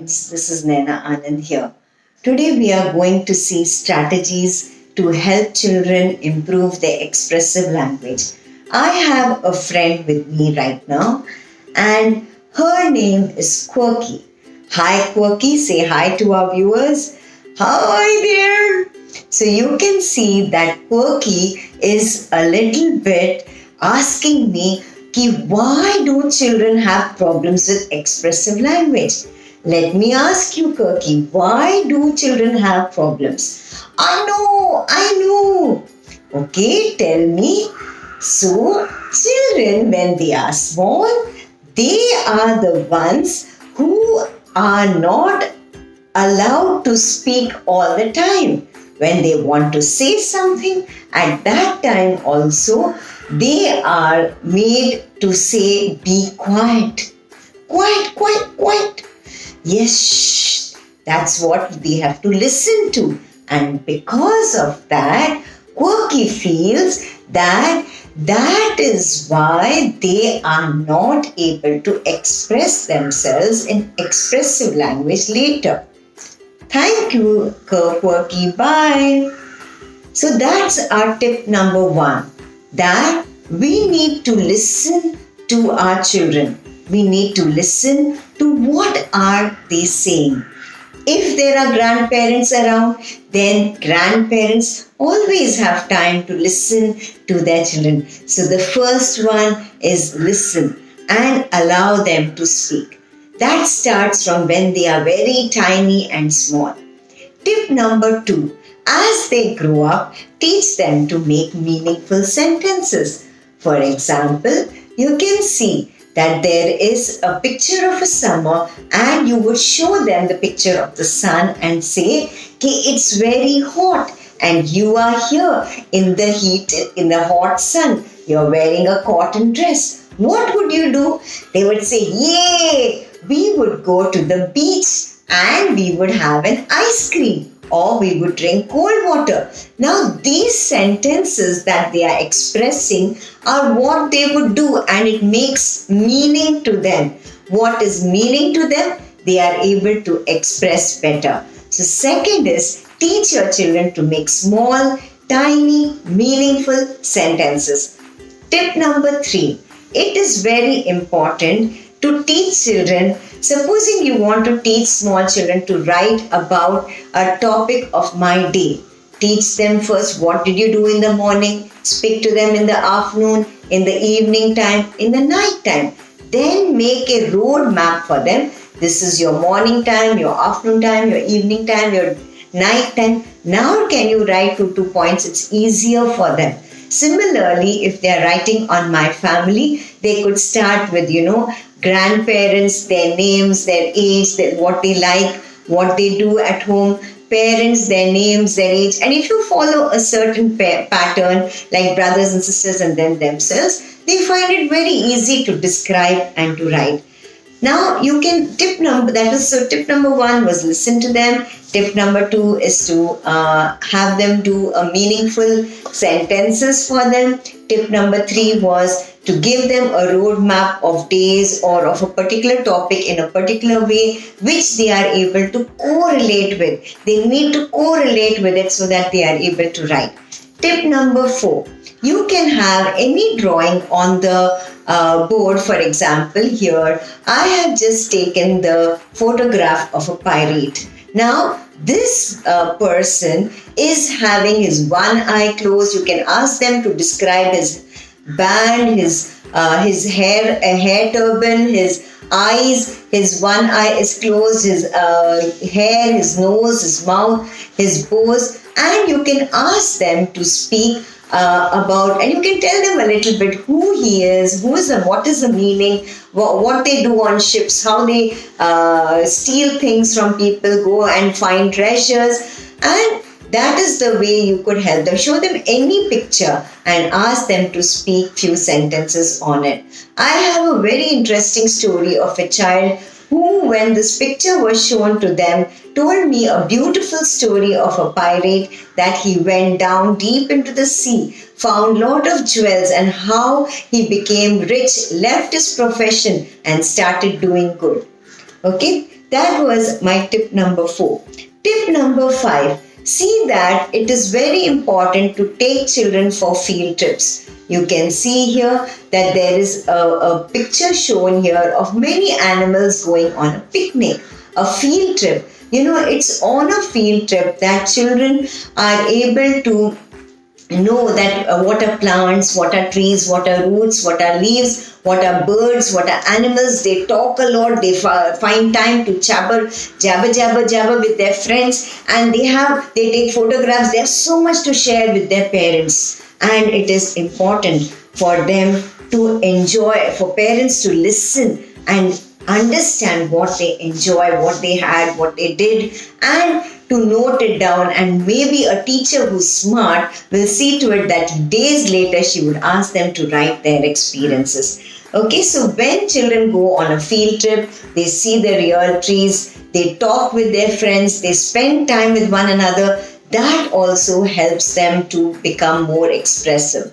friends, this is Naina Anand here. Today we are going to see strategies to help children improve their expressive language. I have a friend with me right now and her name is Quirky. Hi Quirky, say hi to our viewers. Hi there. So you can see that Quirky is a little bit asking me why do children have problems with expressive language? Let me ask you, Kirky, why do children have problems? I know. Okay, tell me. So, children, when they are small, they are the ones who are not allowed to speak all the time. When they want to say something, at that time also, they are made to say, be quiet. Quiet. Yes, shh. That's what they have to listen to. And because of that, Quirky feels that is why they are not able to express themselves in expressive language later. Thank you, Quirky. Bye. So that's our tip number one, that we need to listen to our children. We need to listen to what are they saying. If there are grandparents around, then grandparents always have time to listen to their children. So the first one is listen and allow them to speak. That starts from when they are very tiny and small. Tip number two, as they grow up, teach them to make meaningful sentences. For example, you can see that there is a picture of a summer and you would show them the picture of the sun and say, it's very hot and you are here in the heat, in the hot sun. You're wearing a cotton dress. What would you do? They would say, yay! We would go to the beach and we would have an ice cream or we would drink cold water. Now these sentences that they are expressing are what they would do and it makes meaning to them. What is meaning to them? They are able to express better. So second is teach your children to make small, tiny, meaningful sentences. Tip number three, it is very important to teach children. Supposing you want to teach small children to write about a topic of my day. Teach them first what did you do in the morning, speak to them in the afternoon, in the evening time, in the night time. Then make a road map for them. This is your morning time, your afternoon time, your evening time, your night time. Now can you write 2 points? It's easier for them. Similarly, if they are writing on my family, they could start with, grandparents, their names, their age, what they like, what they do at home, parents, their names, their age. And if you follow a certain pattern, like brothers and sisters and then themselves, they find it very easy to describe and to write. Now you can tip number one was listen to them. Tip number two is to have them do a meaningful sentences for them. Tip number three was to give them a roadmap of days or of a particular topic in a particular way which they are able to correlate with. They need to correlate with it so that they are able to write. Tip number four, you can have any drawing on the board. For example, here I have just taken the photograph of a pirate. Now, this person is having his one eye closed. You can ask them to describe his band, his hair turban, his eyes, his one eye is closed, his hair, his nose, his mouth, his bows, and you can ask them to speak about, and you can tell them a little bit who he is, what is the meaning, what they do on ships, how they steal things from people, go and find treasures, and that is the way you could help them. Show them any picture and ask them to speak few sentences on it. I have a very interesting story of a child who, when this picture was shown to them, told me a beautiful story of a pirate that he went down deep into the sea, found lot of jewels, and how he became rich, left his profession and started doing good. Okay, That was my tip number 4. Tip number 5. See that it is very important to take children for field trips. You can see here that there is a picture shown here of many animals going on a picnic, a field trip. It's on a field trip that children are able to know that what are plants, what are trees, what are roots, what are leaves, what are birds, what are animals. They talk a lot. They find time to jabber with their friends, and they take photographs. They have so much to share with their parents, and it is important for them to enjoy, for parents to listen and understand what they enjoy, what they had, what they did, and to note it down. And maybe a teacher who's smart will see to it that days later she would ask them to write their experiences. Okay, so when children go on a field trip, they see the real trees, they talk with their friends, they spend time with one another. That also helps them to become more expressive.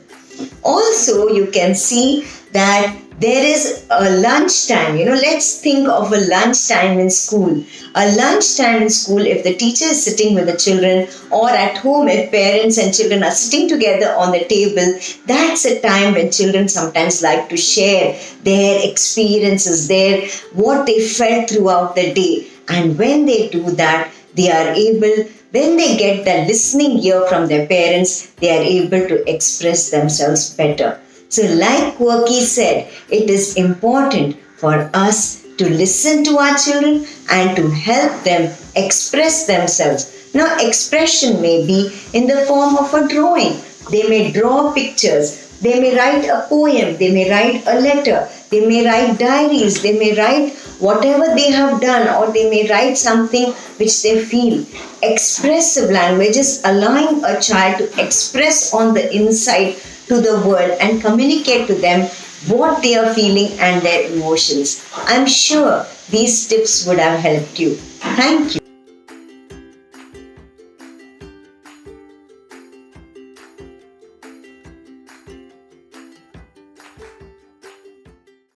Also, you can see that there is a lunchtime. Let's think of a lunchtime in school. A lunchtime in school, if the teacher is sitting with the children, or at home, if parents and children are sitting together on the table, that's a time when children sometimes like to share their experiences, what they felt throughout the day. And when they do that, they are able, when they get the listening ear from their parents, they are able to express themselves better. So like Quirky said, it is important for us to listen to our children and to help them express themselves. Now, expression may be in the form of a drawing. They may draw pictures. They may write a poem. They may write a letter. They may write diaries. They may write whatever they have done, or they may write something which they feel. Expressive language is allowing a child to express on the inside to the world and communicate to them what they are feeling and their emotions. I'm sure these tips would have helped you. Thank you.